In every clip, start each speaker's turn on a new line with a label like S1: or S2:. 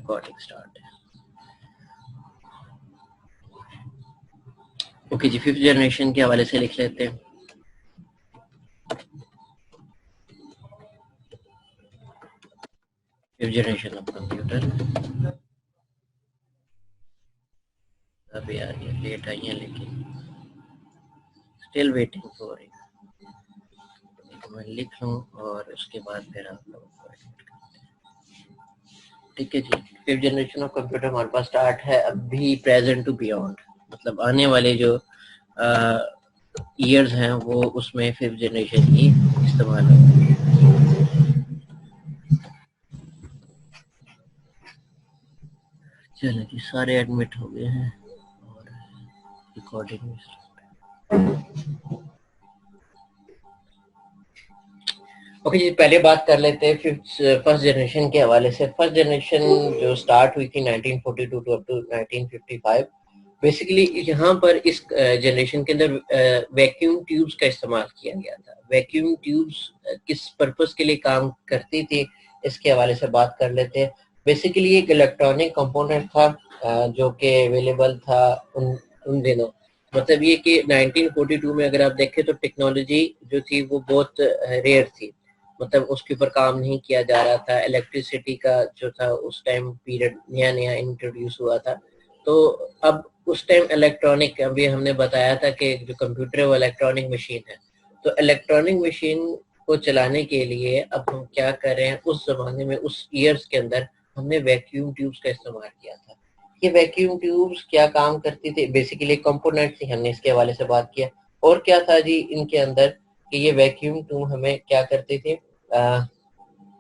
S1: Recording start है। Okay जी, fifth generation के हवाले से लिख लेते हैं। Fifth generation of computer. अभी आ रही है, लेट आई है लेकिन स्टिल वेटिंग फॉर इट। मैं लिख लूँ और उसके बाद फिर आप लोग ठीक है जी। फिफ्थ जनरेशन ऑफ कंप्यूटर हमारे पास स्टार्ट है अभी प्रेजेंट टू बियॉन्ड, मतलब आने वाले जो ईयर्स हैं वो उसमें फिफ्थ जनरेशन ही इस्तेमाल होगी। चलो जी, सारे एडमिट हो गए हैं और रिकॉर्डिंग में ओके जी, पहले बात कर लेते हैं फर्स्ट जनरेशन के हवाले से। फर्स्ट जनरेशन जो स्टार्ट हुई थी 1942 टू अप टू 1955, बेसिकली यहाँ पर इस जनरेशन के अंदर वैक्यूम ट्यूब्स का इस्तेमाल किया गया था। वैक्यूम ट्यूब्स किस पर्पस के लिए काम करती थी, इसके हवाले से बात कर लेते हैं। बेसिकली एक इलेक्ट्रॉनिक कंपोनेंट था जो कि अवेलेबल था उन दिनों। मतलब ये कि 1942 में अगर आप देखें तो टेक्नोलॉजी जो थी वो बहुत रेयर थी, मतलब उसके ऊपर काम नहीं किया जा रहा था। इलेक्ट्रिसिटी का जो था उस टाइम पीरियड नया नया इंट्रोड्यूस हुआ था। तो अब उस टाइम इलेक्ट्रॉनिक, अभी हमने बताया था कि जो कंप्यूटर है वो इलेक्ट्रॉनिक मशीन है। तो इलेक्ट्रॉनिक मशीन को चलाने के लिए अब हम क्या कर रहे हैं, उस जमाने में उस ईयर्स के अंदर हमने वैक्यूम ट्यूब्स का इस्तेमाल किया था। ये वैक्यूम ट्यूब्स क्या काम करती थी, बेसिकली कंपोनेंट थी, हमने इसके हवाले से बात किया। और क्या था जी इनके अंदर कि ये वैक्यूम ट्यूब हमें क्या करते थे,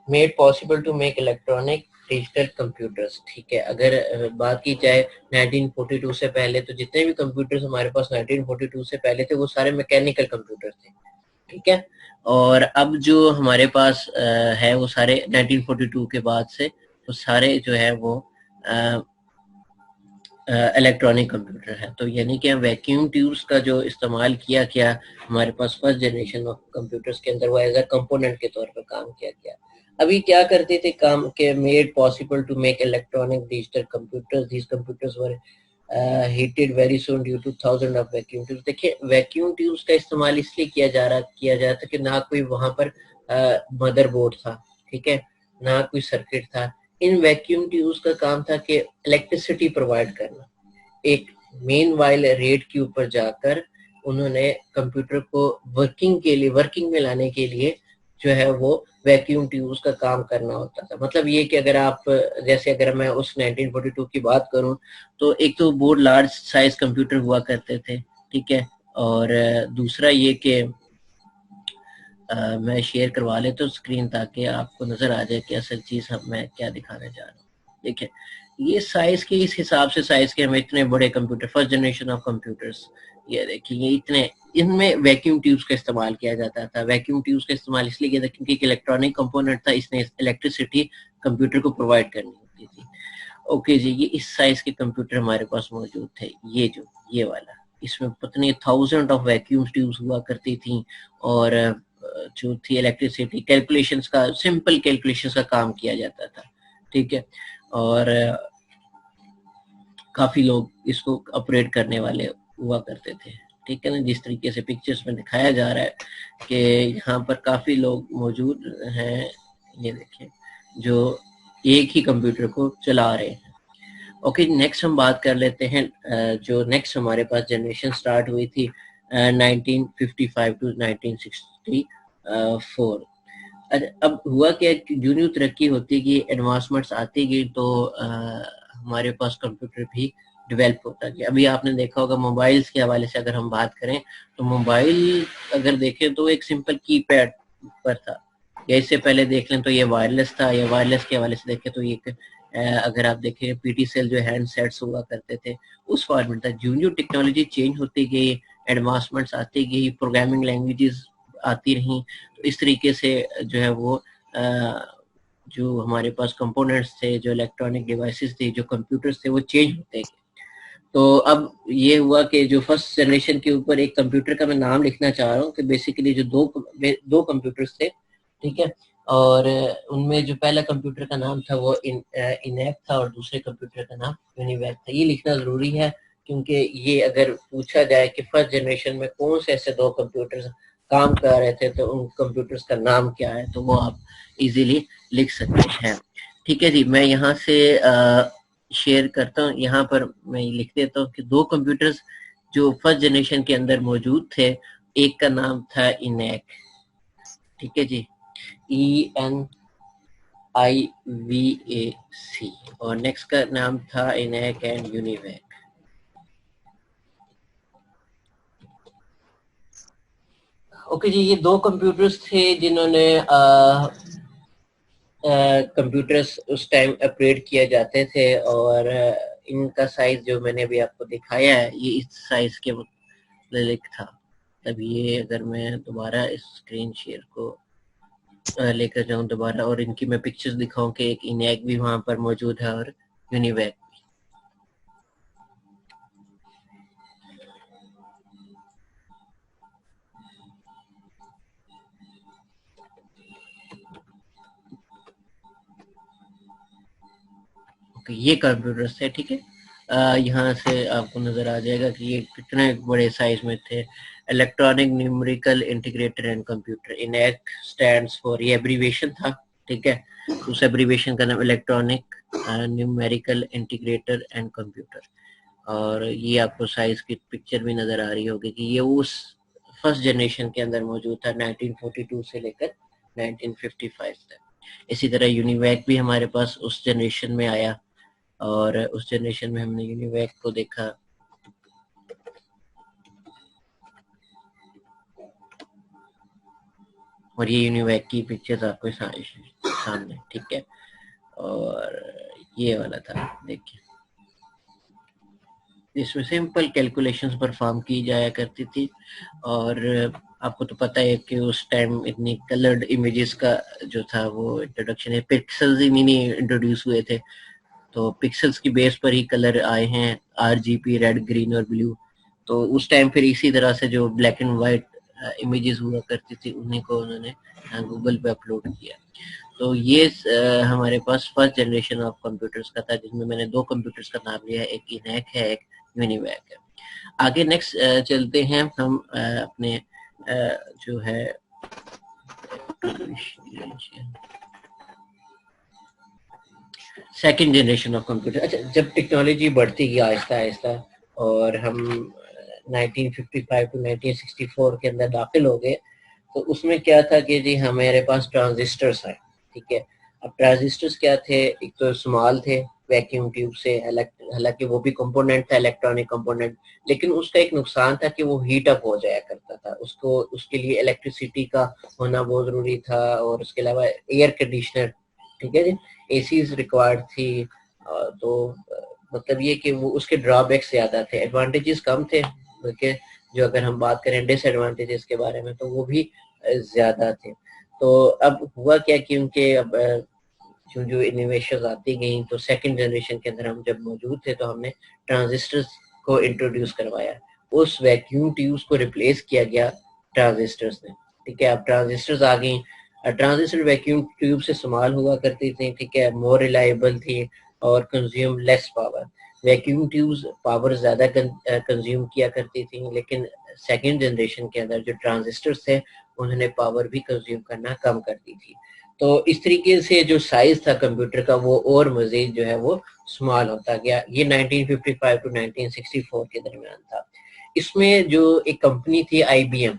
S1: made possible to make electronic digital computers. ठीक है, अगर बात की जाए 1942 से पहले, तो जितने भी कंप्यूटर्स हमारे पास 1942 से पहले थे वो सारे मैकेनिकल कंप्यूटर थे। ठीक है, और अब जो हमारे पास है वो सारे 1942 के बाद से वो सारे जो है वो इलेक्ट्रॉनिक कंप्यूटर है। तो यानी कि वैक्यूम ट्यूब्स का जो इस्तेमाल किया गया हमारे पास फर्स्ट जनरेशन ऑफ कंप्यूटर्स के अंदर, वो एज अ कंपोनेंट के तौर पर काम किया गया। अभी क्या करते थे काम के, made possible to make electronic digital computers. These computers were heated very soon due to thousand of vacuum tubes. देखिए, वैक्यूम ट्यूब्स का इस्तेमाल इसलिए किया जा रहा था कि ना कोई वहां पर मदरबोर्ड था, ठीक है, ना कोई सर्किट था। इन वैक्यूम ट्यूब्स का काम था कि इलेक्ट्रिसिटी प्रोवाइड करना। एक मेन वाइल रेट के ऊपर जाकर उन्होंने कंप्यूटर को वर्किंग में लाने के लिए जो है वो वैक्यूम ट्यूब्स का काम करना होता था। मतलब ये कि अगर आप, जैसे अगर मैं उस 1942 की बात करूं तो एक तो बहुत लार्ज साइज कंप्यूटर हुआ करते थे, ठीक है, और दूसरा ये कि मैं शेयर करवा लेता हूँ स्क्रीन ताकि आपको नजर आ जाए कि असल चीज मैं क्या दिखाने जा रहा हूँ। देखिए, ये साइज के इस हिसाब से साइज के हमें इतने बड़े computer, first generation of computers, ये देखिए ये इतने, इनमें वैक्यूम ट्यूब्स का इस्तेमाल किया जाता था। वैक्यूम ट्यूब्स का इस्तेमाल इसलिए किया था क्योंकि एक इलेक्ट्रॉनिक कंपोनेंट था, इसने इलेक्ट्रिसिटी कंप्यूटर को प्रोवाइड करनी होती थी। ओके जी, ये इस साइज के कंप्यूटर हमारे पास मौजूद थे। ये वाला, इसमें पता थाउजेंड ऑफ वैक्यूम ट्यूब्स हुआ करती थी और जो थी इलेक्ट्रिसिटी कैलकुलेशंस का, सिंपल कैलकुलेशंस का काम किया जाता था। ठीक है, और काफी लोग इसको ऑपरेट करने वाले हुआ करते थे। ठीक है ना, जिस तरीके से पिक्चर्स में दिखाया जा रहा है कि यहाँ पर काफी लोग मौजूद हैं, ये देखिए, जो एक ही कंप्यूटर को चला रहे हैं। ओके, नेक्स्ट हम बात कर लेते हैं जो नेक्स्ट हमारे पास जनरेशन स्टार्ट हुई थी 1955 टू 1964। अब हुआ क्या, यूं यूं तरक्की होती गई, एडवांसमेंट्स आती गई, तो हमारे पास कंप्यूटर भी डेवलप होता गया। अभी आपने देखा होगा मोबाइल्स के हवाले से अगर हम बात करें तो मोबाइल अगर देखें तो एक सिंपल कीपैड पर था, या इससे पहले देख लें तो ये वायरलेस था, या वायरलेस के हवाले से देखें तो ये अगर आप देखें पीटी सेल जो हैंडसेट्स हुआ करते थे उस फॉर्मेट था। जो टेक्नोलॉजी चेंज होती गई, एडवांसमेंट्स आती गई, प्रोग्रामिंग लैंग्वेजेस आती रहीं, तो इस तरीके से जो है वो जो हमारे पास कंपोनेंट्स थे, जो इलेक्ट्रॉनिक डिवाइसेस थे, जो कंप्यूटर्स थे, वो चेंज होते गए। तो अब ये हुआ कि जो फर्स्ट जनरेशन के ऊपर एक कंप्यूटर का मैं नाम लिखना चाह रहा हूँ कि बेसिकली जो दो कंप्यूटर्स थे, ठीक है, और उनमें जो पहला कंप्यूटर का नाम था वो इनैक था और दूसरे कंप्यूटर का नाम यूनिवैक था। ये लिखना ज़रूरी है क्योंकि ये अगर पूछा जाए कि फर्स्ट जनरेशन में कौन से ऐसे दो कंप्यूटर्स काम कर रहे थे तो उन कंप्यूटर्स का नाम क्या है, तो वो आप इजीली लिख सकते हैं। ठीक है जी, मैं यहाँ से शेयर करता हूँ। यहाँ पर मैं लिख देता हूँ कि दो कंप्यूटर्स जो फर्स्ट जनरेशन के अंदर मौजूद थे, एक का नाम था इनैक, ठीक है जी, ENIVAC, और नेक्स्ट का नाम था इनैक एंड यूनिवैक। ओके जी, ये दो कंप्यूटर्स थे जिन्होंने कंप्यूटर्स उस टाइम अपग्रेड किए जाते थे, और इनका साइज जो मैंने अभी आपको दिखाया है ये इस साइज के मुताबिक था। तब ये अगर मैं दोबारा इस स्क्रीन शेयर को लेकर जाऊं दोबारा और इनकी मैं पिक्चर्स दिखाऊं कि एक इनैक भी वहां पर मौजूद है और यूनिवैक। ये कंप्यूटर्स थे, ठीक है। यहाँ से आपको नजर आ जाएगा कि ये कितने बड़े साइज में थे। Electronic numerical integrator and computer, ENIAC stands for, ये एब्रीविएशन था, ठीक है। उस एब्रीविएशन का नाम electronic numerical integrator and computer, और ये आपको साइज की पिक्चर भी नजर आ रही होगी कि ये उस फर्स्ट जनरेशन के अंदर मौजूद था 1942 से लेकर 1955 तक। इसी तरह यूनिवैक भी हमारे पास उस जनरेशन में आया, और उस जनरेशन में हमने यूनिवैक को देखा। और ये यूनिवैक की पिक्चर्स आपको सामने, ठीक है। और ये वाला था, देखिए, इसमें सिंपल कैलकुलेशंस परफॉर्म की जाया करती थी। और आपको तो पता है कि उस टाइम इतनी कलर्ड इमेजेस का जो था वो इंट्रोडक्शन है, पिक्सल्स ही नहीं इंट्रोड्यूस हुए थे, तो पिक्सल्स की बेस पर ही कलर आए हैं, RGB, रेड, ग्रीन और ब्लू। तो उस टाइम फिर इसी तरह से जो ब्लैक एंड व्हाइट इमेजेस हुआ करती थी उन्हीं को उन्होंने गूगल पे अपलोड किया। तो ये हमारे पास फर्स्ट जनरेशन ऑफ कंप्यूटर्स का था, जिसमें मैंने दो कंप्यूटर्स का नाम लिया है, एक इनैक है, एक यूनिवैक है। आगे नेक्स्ट चलते हैं हम अपने जो है सेकेंड जनरेशन ऑफ कंप्यूटर। अच्छा, जब टेक्नोलॉजी बढ़ती गई आहिस्ता आहिस्ता और हम 1955 टू 1964 के अंदर दाखिल हो गए, तो उसमें क्या था कि जी हमारे पास ट्रांजिस्टर्स आए, ठीक है। अब ट्रांजिस्टर्स क्या थे, एक तो स्मॉल थे वैक्यूम ट्यूब से, हालांकि वो भी कंपोनेंट था, इलेक्ट्रॉनिक कंपोनेंट, लेकिन उसका एक नुकसान था कि वो हीट अप हो जाया करता था, उसको उसके लिए इलेक्ट्रिसिटी का होना बहुत जरूरी था, और उसके अलावा एयर कंडीशनर, ठीक है जी, एसीज रिक्वायर्ड थी। तो मतलब ये कि वो उसके ड्रॉबैक्स ज्यादा थे, एडवांटेजेस कम थे, बल्कि जो अगर हम बात करें डिसएडवांटेजेस के बारे में तो वो भी ज्यादा थे। तो अब हुआ क्या कि उनके अब जो जो इनोवेशन आती गई, तो सेकंड जनरेशन के अंदर हम जब मौजूद थे तो हमने ट्रांजिस्टर्स को इंट्रोड्यूस करवाया, उस वैक्यूम ट्यूब्स को रिप्लेस किया गया ट्रांजिस्टर्स ने, ठीक है। अब ट्रांजिस्टर्स आ गई, ट्रांजिस्टर वैक्यूम ट्यूब से इस्तेमाल हुआ करती थी, ठीक है, मोर रिलायबल थी और consume less power. Vacuum tubes power ज्यादा कंज्यूम किया करती थी, लेकिन सेकेंड जनरेशन के अंदर जो ट्रांजिस्टर्स थे उन्होंने पावर भी कंज्यूम करना कम कर दी थी। तो इस तरीके से जो साइज था कंप्यूटर का वो और मजीद जो है वो स्मॉल होता गया। ये 1955 टू 1964 के दरमियान था। इसमें जो एक कंपनी थी IBM,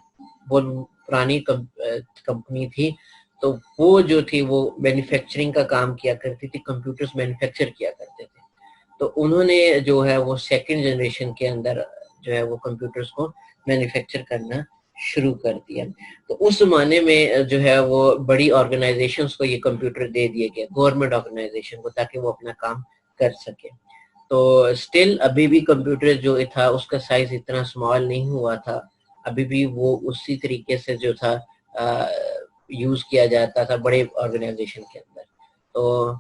S1: वो पुरानी कंपनी थी, तो वो जो थी वो मैन्युफैक्चरिंग का काम किया करती थी, कंप्यूटर्स मैन्युफैक्चर किया करते थे। तो उन्होंने जो है वो सेकंड जनरेशन के अंदर जो है वो कंप्यूटर्स को मैन्युफैक्चर करना शुरू कर दिया। तो उस जमाने में जो है वो बड़ी ऑर्गेनाइजेशंस को ये कंप्यूटर दे दिए गए, गवर्नमेंट ऑर्गेनाइजेशन को, ताकि वो अपना काम कर सके। तो स्टिल अभी भी कंप्यूटर जो था उसका साइज इतना स्मॉल नहीं हुआ था, अभी भी वो उसी तरीके से जो था यूज किया जाता था बड़े ऑर्गेनाइजेशन के अंदर। तो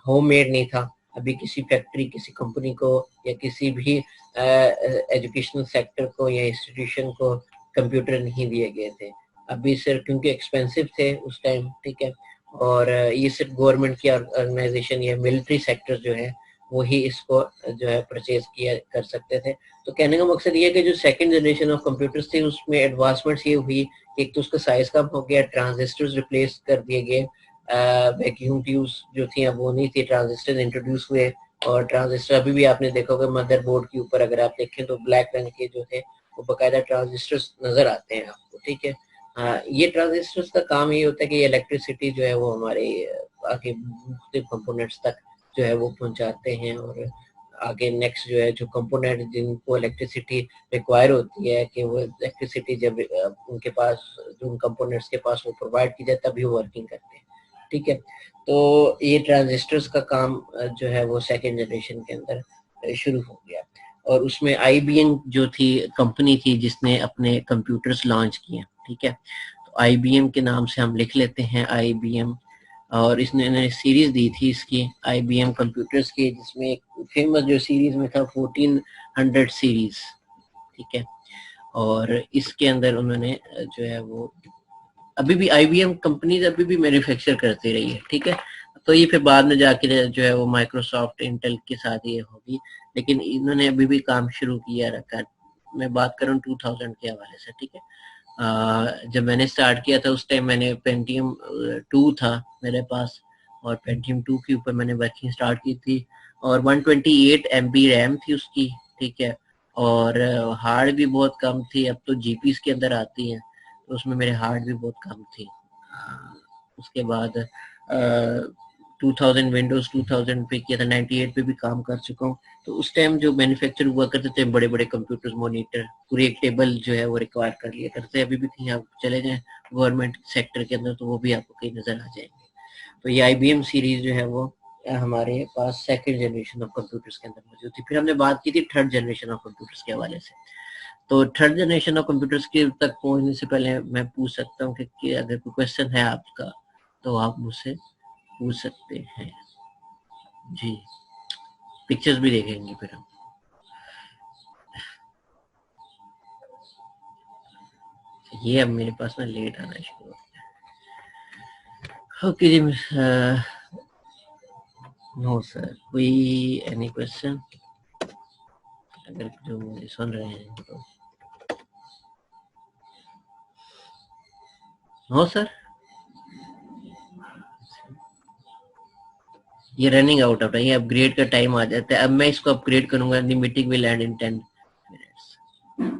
S1: होम मेड नहीं था, अभी किसी फैक्ट्री, किसी कंपनी को या किसी भी एजुकेशनल सेक्टर को या इंस्टीट्यूशन को कंप्यूटर नहीं दिए गए थे, अभी सिर्फ क्योंकि एक्सपेंसिव थे उस टाइम, ठीक है, और ये सिर्फ गवर्नमेंट की ऑर्गेनाइजेशन या मिलिट्री सेक्टर जो है वो ही इसको जो है परचेज किया कर सकते थे। तो कहने का मकसद ये है कि जो सेकंड जनरेशन ऑफ कंप्यूटर्स थी उसमें एडवांसमेंट्स ये हुई, एक तो उसका साइज कम हो गया, ट्रांजिस्टर्स रिप्लेस कर दिए गए, वैक्यूम ट्यूब्स जो थी अब वो नहीं थी, ट्रांजिस्टर इंट्रोड्यूस हुए। और ट्रांजिस्टर अभी भी आपने देखा होगा मदरबोर्ड के ऊपर अगर आप देखें तो ब्लैक रंग के जो थे वो बकायदा ट्रांजिस्टर्स नजर आते हैं आपको, ठीक है। हाँ, ये ट्रांजिस्टर्स का काम ये होता है कि इलेक्ट्रिसिटी जो है वो हमारे आगे मुख्तलिफ कंपोनेंट्स तक जो है वो पहुंचाते हैं, और आगे नेक्स्ट जो है जो कंपोनेंट जिनको इलेक्ट्रिसिटी रिक्वायर होती है कि वो इलेक्ट्रिसिटी जब उनके पास जो उन कंपोनेंट्स के पास वो प्रोवाइड की जाए तभी वो वर्किंग करते हैं, ठीक है। तो ये ट्रांजिस्टर्स का काम जो है वो सेकेंड जनरेशन के अंदर शुरू हो गया, और उसमें आईबीएम जो थी कंपनी थी जिसने अपने कंप्यूटर्स लॉन्च किए, ठीक है। तो आईबीएम के नाम से हम लिख लेते हैं आईबीएम, और इसने सीरीज दी थी इसकी आईबीएम कंप्यूटर्स की, जिसमें एक फेमस जो सीरीज में था 1400 सीरीज, ठीक है। और इसके अंदर उन्होंने जो है वो अभी भी आईबीएम कंपनीज अभी भी मैन्युफैक्चर करती रही है, ठीक है। तो ये फिर बाद में जाके जो है वो माइक्रोसॉफ्ट इंटेल के साथ ये होगी, लेकिन इन्होंने अभी भी काम शुरू किया रखा है। मैं बात करूँ 2000 के हवाले से, ठीक है। जब मैंने स्टार्ट किया था उस टाइम मैंने पेंटियम 2 था मेरे पास, और पेंटियम 2 के ऊपर मैंने वर्किंग स्टार्ट की थी, और 128 MB रैम थी उसकी, ठीक है। और हार्ड भी बहुत कम थी, अब तो जीपीस के अंदर आती हैं, तो उसमें मेरे हार्ड भी बहुत कम थी। उसके बाद 2000 विंडोज 2000 पे किया था, 98 पे भी काम कर चुका हूँ। तो उस टाइम जो मैन्युफैक्चर हुआ करते थे बड़े बड़े कंप्यूटर्स, मॉनिटर, पूरी एक टेबल जो है वो रिक्वायर कर लिया करते हैं। अभी भी कहीं आप चले जाएं गवर्नमेंट सेक्टर के अंदर तो वो भी आपको कहीं नजर आ जाएंगे। तो ये आईबीएम सीरीज जो है वो हमारे पास सेकंड जनरेशन ऑफ कंप्यूटर्स के अंदर मौजूद थी। फिर हमने बात की थी थर्ड जनरेशन ऑफ कंप्यूटर्स के हवाले से। तो थर्ड जनरेशन ऑफ कंप्यूटर्स के तक पहुंचने से पहले मैं पूछ सकता हूँ कि अगर कोई क्वेश्चन है आपका तो आप मुझसे पूछ सकते हैं जी। पिक्चर्स भी देखेंगे फिर हम। ये अब मेरे पास ना लेट आना शुरू हो गया। ओके जी, नो सर, कोई एनी क्वेश्चन अगर जो मुझे सुन रहे हैं तो? नो सर, ये रनिंग आउट ऑफ ये अपग्रेड का टाइम आ जाता है। अब मैं इसको अपग्रेड करूंगा, the meeting will and in 10 minutes,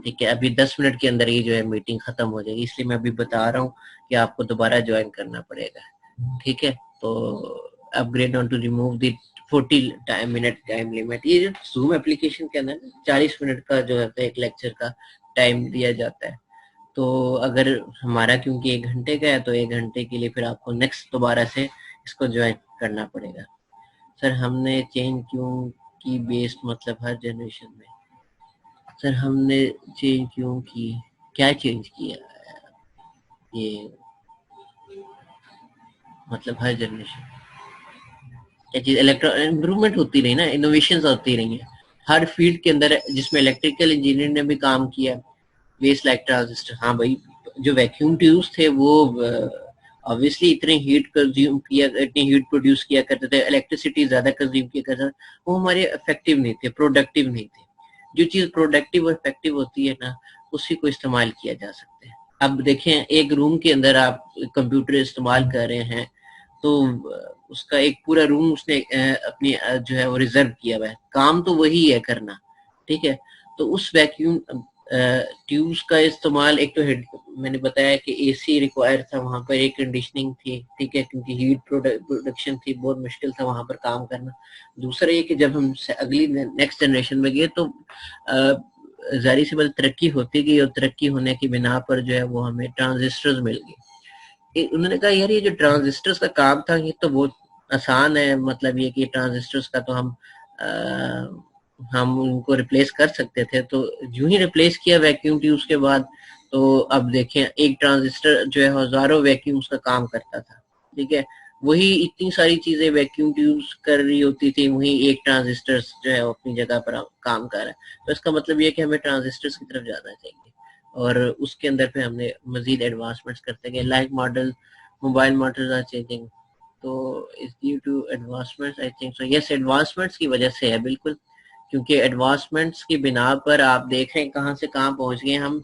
S1: ठीक है। अभी 10 मिनट के अंदर ही जो है मीटिंग खत्म हो जाएगी, इसलिए मैं अभी बता रहा हूँ कि आपको दोबारा ज्वाइन करना पड़ेगा, ठीक है। तो upgrade on to remove the 40 minute time limit. ये जो जूम एप्लीकेशन के अंदर 40 मिनट का जो है एक लेक्चर का टाइम दिया जाता है। तो अगर हमारा क्योंकि 1 घंटे का है तो 1 घंटे के लिए फिर आपको नेक्स्ट दोबारा से इसको ज्वाइन करना पड़ेगा। सर हमने चेंज क्यों की बेस्ड मतलब हर जनरेशन में? सर हमने चेंज क्यों की, क्या चेंज किया ये मतलब हर जनरेशन क्या चीज इम्प्रूवमेंट होती रही ना, इनोवेशन होती रही है हर फील्ड के अंदर, जिसमें इलेक्ट्रिकल इंजीनियर ने भी काम किया। बेस लाइक ट्रांजिस्टर, हाँ भाई, जो वैक्यूम ट्यूब्स थे वो ऑब्वियसली इतने हीट कंज्यूम किया, इतनी हीट प्रोड्यूस किया करते थे, इलेक्ट्रिसिटी ज्यादा कंज्यूम किया करते थे, वो हमारे इफेक्टिव नहीं थे, प्रोडक्टिव नहीं थे। जो चीज प्रोडक्टिव और इफेक्टिव होती है ना उसी को इस्तेमाल किया जा सकता है। अब देखें एक रूम के अंदर आप कंप्यूटर इस्तेमाल कर रहे हैं तो उसका एक पूरा रूम उसने अपनी जो है वो रिजर्व किया हुआ है, काम तो वही है करना, ठीक है। तो उस वैक्यूम ट्यूब्स का इस्तेमाल, एक तो मैंने बताया कि एसी रिक्वायर था, वहां पर एयर कंडीशनिंग थी, ठीक है, क्योंकि हीट प्रोडक्शन थी, बहुत मुश्किल था वहां पर काम करना। दूसरा ये कि जब हम अगली नेक्स्ट जनरेशन में गए तो जारी सी बात तरक्की होती गई, और तरक्की होने की बिना पर जो है वो हमें ट्रांजिस्टर्स मिल गए। उन्होंने कहा यार ये जो ट्रांजिस्टर्स का काम था ये तो बहुत आसान है, मतलब ये कि ट्रांजिस्टर्स का तो हम उनको रिप्लेस कर सकते थे। तो यूं ही रिप्लेस किया वैक्यूम ट्यूब्स के बाद, तो अब देखें एक ट्रांजिस्टर जो है हजारों वैक्यूम्स का काम करता था, ठीक है। वही इतनी सारी चीजें वैक्यूम ट्यूब्स कर रही होती थी, वही एक ट्रांजिस्टर जो है अपनी जगह पर काम कर रहा है। तो इसका मतलब ये है कि हमें ट्रांजिस्टर्स की तरफ जाना चाहिए, और उसके अंदर पे हमने मजीद एडवांसमेंट्स करते गए। Like model, mobile models are changing, तो is due to advancements, I think so, yes advancements की वजह से है बिल्कुल, क्योंकि एडवांसमेंट्स की बिना पर आप देख रहे हैं कहाँ से कहाँ पहुंच गए हम।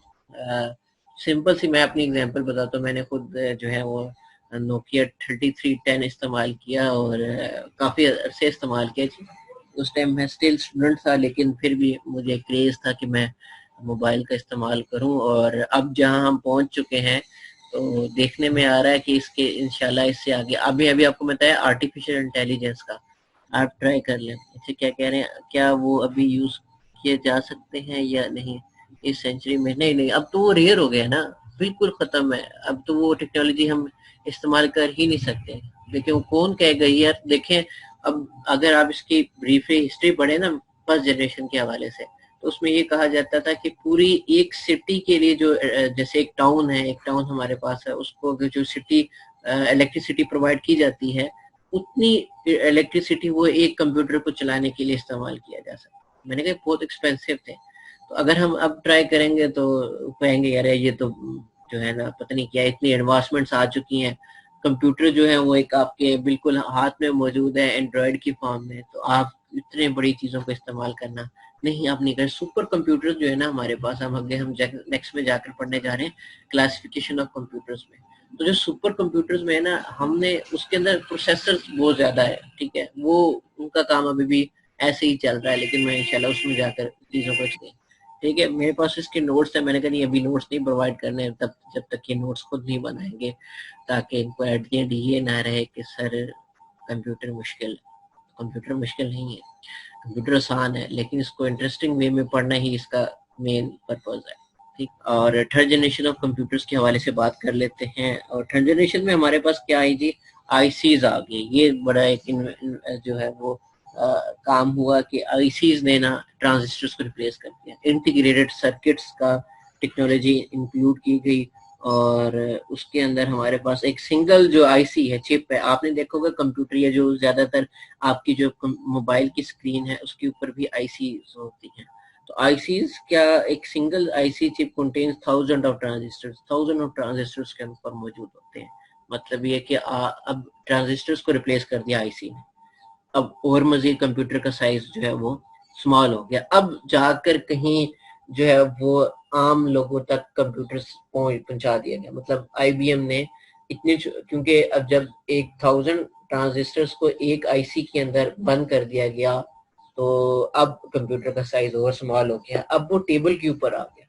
S1: सिंपल सी मैं अपनी एग्जांपल बताता हूँ, मैंने खुद जो है वो नोकिया 3310 इस्तेमाल किया और काफ़ी अरसे इस्तेमाल किया जी। उस टाइम मैं स्टिल स्टूडेंट था, लेकिन फिर भी मुझे क्रेज़ था कि मैं मोबाइल का इस्तेमाल करूं, और अब जहां हम पहुंच चुके हैं तो देखने में आ रहा है कि इसके इंशाल्लाह इससे आगे अभी अभी आपको बताया आर्टिफिशियल इंटेलिजेंस का, आप ट्राई कर लें। इसे क्या कह रहे हैं, क्या वो अभी यूज किए जा सकते हैं या नहीं इस सेंचुरी में? नहीं नहीं, अब तो वो रेयर हो गया ना, बिल्कुल खत्म है। अब तो वो टेक्नोलॉजी हम इस्तेमाल कर ही नहीं सकते। लेकिन वो कौन कहेगा यार, देखें अब अगर आप इसकी ब्रीफ हिस्ट्री पढ़े ना फर्स्ट जनरेशन के हवाले से, तो उसमें ये कहा जाता था कि पूरी एक सिटी के लिए जो जैसे एक टाउन है, एक टाउन हमारे पास है, उसको अगर जो सिटी इलेक्ट्रिसिटी प्रोवाइड की जाती है, उतनी इलेक्ट्रिसिटी वो एक कंप्यूटर को चलाने के लिए इस्तेमाल किया जा सकता है। मैंने कहा बहुत एक्सपेंसिव थे। तो अगर हम अब ट्राई करेंगे तो कहेंगे यार ये तो जो है ना पता नहीं क्या, इतनी एडवांसमेंट्स आ चुकी हैं, कंप्यूटर जो है वो एक आपके बिल्कुल हाथ में मौजूद है एंड्रॉयड की फॉर्म में, तो आप इतने बड़ी चीज़ों को इस्तेमाल करना नहीं, आप नहीं कर। सुपर कंप्यूटर जो है ना हमारे पास, हम आगे हम नेक्स्ट में जाकर पढ़ने जा रहे हैं क्लासिफिकेशन ऑफ कंप्यूटर्स में। तो जो सुपर कंप्यूटर्स में है ना, हमने उसके अंदर प्रोसेसर बहुत ज़्यादा है, ठीक है, वो उनका काम अभी भी ऐसे ही चल रहा है, लेकिन मैं इंशाल्लाह उसमें जाकर चीज़ों को ठीक है। मेरे पास इसके नोट्स है, मैंने कहा नहीं अभी नोट्स नहीं प्रोवाइड करने तब जब तक ये नोट्स खुद नहीं बनाएंगे, ताकि इनको एट द एंड ये ना रहे कि सर कंप्यूटर मुश्किल। कंप्यूटर मुश्किल नहीं है, कंप्यूटर आसान है, लेकिन इसको इंटरेस्टिंग वे में पढ़ना ही इसका मेन पर्पज है। ठीक, और थर्ड जनरेशन ऑफ कंप्यूटर्स के हवाले से बात कर लेते हैं। और थर्ड जनरेशन में हमारे पास क्या आई जी, आईसीज आ गई। ये बड़ा एक जो है वो काम हुआ कि आईसीज ने ना ट्रांजिस्टर्स को रिप्लेस कर दिया, इंटीग्रेटेड सर्किट्स का टेक्नोलॉजी इंक्लूड की गई, और उसके अंदर हमारे पास एक सिंगल जो आईसी है, चिप है। आपने देखा होगा कंप्यूटर या जो ज्यादातर आपकी जो मोबाइल की स्क्रीन है उसके ऊपर भी आईसी होती है। तो आईसीज क्या, एक single IC chip contains thousand of transistors, thousand of transistors के ऊपर मौजूद होते हैं। मतलब ये कि अब ट्रांजिस्टर्स को रिप्लेस कर दिया आईसी ने। अब और मजीद कंप्यूटर का साइज जो है वो स्मॉल हो गया। अब जाकर कहीं जो है वो आम लोगों तक कंप्यूटर पहुंचा दिया गया। मतलब आईबीएम ने इतने, क्योंकि अब जब 1000 ट्रांजिस्टर्स को एक आईसी के अंदर बंद कर दिया गया, तो अब कंप्यूटर का साइज और स्मॉल हो गया। अब वो टेबल के ऊपर आ गया।